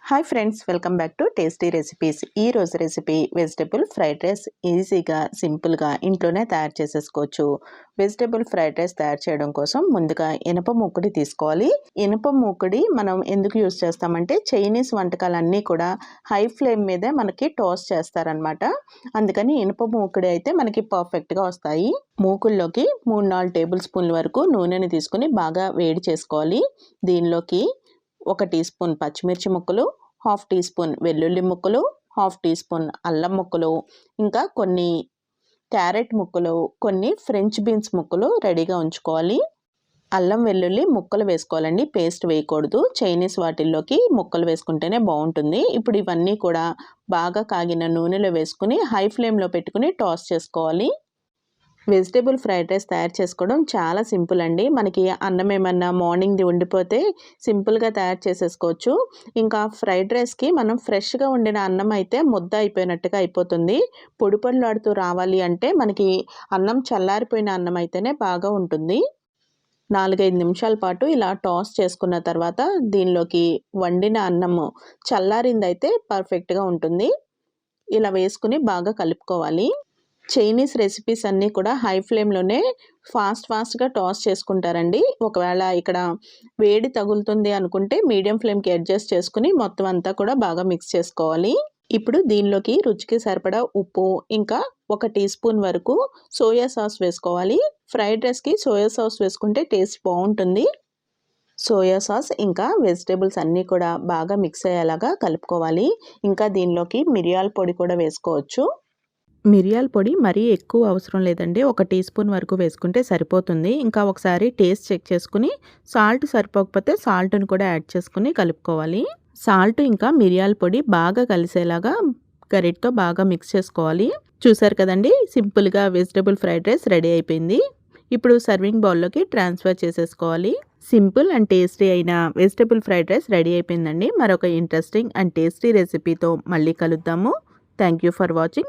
Hi friends, welcome back to tasty recipes. ఈ రోజు recipe vegetable fried rice. ఈజీగా సింపుల్గా ఇంట్లోనే తయారు చేసేసుకోవచ్చు. వెజిటబుల్ ఫ్రైడ్ రైస్ తయారు చేయడం కోసం ముందుగా ఇనప మూకుడి తీసుకోవాలి. ఇనప మూకుడి మనం ఎందుకు యూజ్ చేస్తామంటే చైనీస్ వంటకాలన్నీ కూడా హై ఫ్లేమ్ మీదే మనకి టోస్ట్ చేస్తారనమాట. అందుకని ఇనప మూకుడి అయితే మనకి పర్ఫెక్ట్గా వస్తాయి. మూకుల్లోకి 3-4 టేబుల్ స్పూన్ల వరకు నూనెని తీసుకుని బాగా వేడి చేసుకోవాలి. దీనిలోకి 1 టీ స్పూన్ పచ్చిమిర్చి ముక్కలు, 1/2 టీ స్పూన్ వెల్లుల్లి ముక్కలు, 1/2 టీ స్పూన్ అల్లం ముక్కలు, ఇంకా కొన్ని క్యారెట్ ముక్కలు, కొన్ని ఫ్రెంచ్ బీన్స్ ముక్కలు రెడీగా ఉంచుకోవాలి. అల్లం వెల్లుల్లి ముక్కలు వేసుకోవాలండి, పేస్ట్ వేయకూడదు. చైనీస్ వాటిల్లోకి ముక్కలు వేసుకుంటేనే బాగుంటుంది. ఇప్పుడు ఇవన్నీ కూడా బాగా కాగిన నూనెలో వేసుకుని హై ఫ్లేమ్లో పెట్టుకుని టాస్ చేసుకోవాలి. వెజిటేబుల్ ఫ్రైడ్ రైస్ తయారు చేసుకోవడం చాలా సింపుల్ అండి. మనకి అన్నం ఏమన్నా మార్నింగ్ది ఉండిపోతే సింపుల్గా తయారు చేసేసుకోవచ్చు. ఇంకా ఫ్రైడ్ రైస్కి మనం ఫ్రెష్గా వండిన అన్నం అయితే ముద్ద అయిపోయినట్టుగా అయిపోతుంది. పొడి పొడిలాడుతూ రావాలి అంటే మనకి అన్నం చల్లారిపోయిన అన్నం అయితేనే బాగా ఉంటుంది. 4-5 నిమిషాల పాటు ఇలా టాస్ చేసుకున్న తర్వాత దీనిలోకి వండిన అన్నము చల్లారిందైతే పర్ఫెక్ట్గా ఉంటుంది. ఇలా వేసుకుని బాగా కలుపుకోవాలి. చైనీస్ రెసిపీస్ అన్నీ కూడా హై ఫ్లేమ్లోనే ఫాస్ట్గా టాస్ చేసుకుంటారండి. ఒకవేళ ఇక్కడ వేడి తగులుతుంది అనుకుంటే మీడియం ఫ్లేమ్కి అడ్జస్ట్ చేసుకుని మొత్తం అంతా కూడా బాగా మిక్స్ చేసుకోవాలి. ఇప్పుడు దీనిలోకి రుచికి సరిపడా ఉప్పు, ఇంకా 1 టీ స్పూన్ వరకు సోయా సాస్ వేసుకోవాలి. ఫ్రైడ్ రైస్కి సోయా సాస్ వేసుకుంటే టేస్ట్ బాగుంటుంది. సోయా సాస్ ఇంకా వెజిటేబుల్స్ అన్నీ కూడా బాగా మిక్స్ అయ్యేలాగా కలుపుకోవాలి. ఇంకా దీనిలోకి మిరియాల పొడి కూడా వేసుకోవచ్చు. మిరియాల పొడి మరీ ఎక్కువ అవసరం లేదండి, 1 టీ స్పూన్ వరకు వేసుకుంటే సరిపోతుంది. ఇంకా ఒకసారి టేస్ట్ చెక్ చేసుకుని సాల్ట్ సరిపోకపోతే సాల్ట్ని కూడా యాడ్ చేసుకుని కలుపుకోవాలి. సాల్ట్ ఇంకా మిరియాల పొడి బాగా కలిసేలాగా గరిటతో బాగా మిక్స్ చేసుకోవాలి. చూసారు కదండి, సింపుల్గా వెజిటబుల్ ఫ్రైడ్ రైస్ రెడీ అయిపోయింది. ఇప్పుడు సర్వింగ్ బౌల్లోకి ట్రాన్స్ఫర్ చేసేసుకోవాలి. సింపుల్ అండ్ టేస్టీ అయిన వెజిటబుల్ ఫ్రైడ్ రైస్ రెడీ అయిపోయిందండి. మరొక ఇంట్రెస్టింగ్ అండ్ టేస్టీ రెసిపీతో మళ్ళీ కలుద్దాము. Thank you for watching.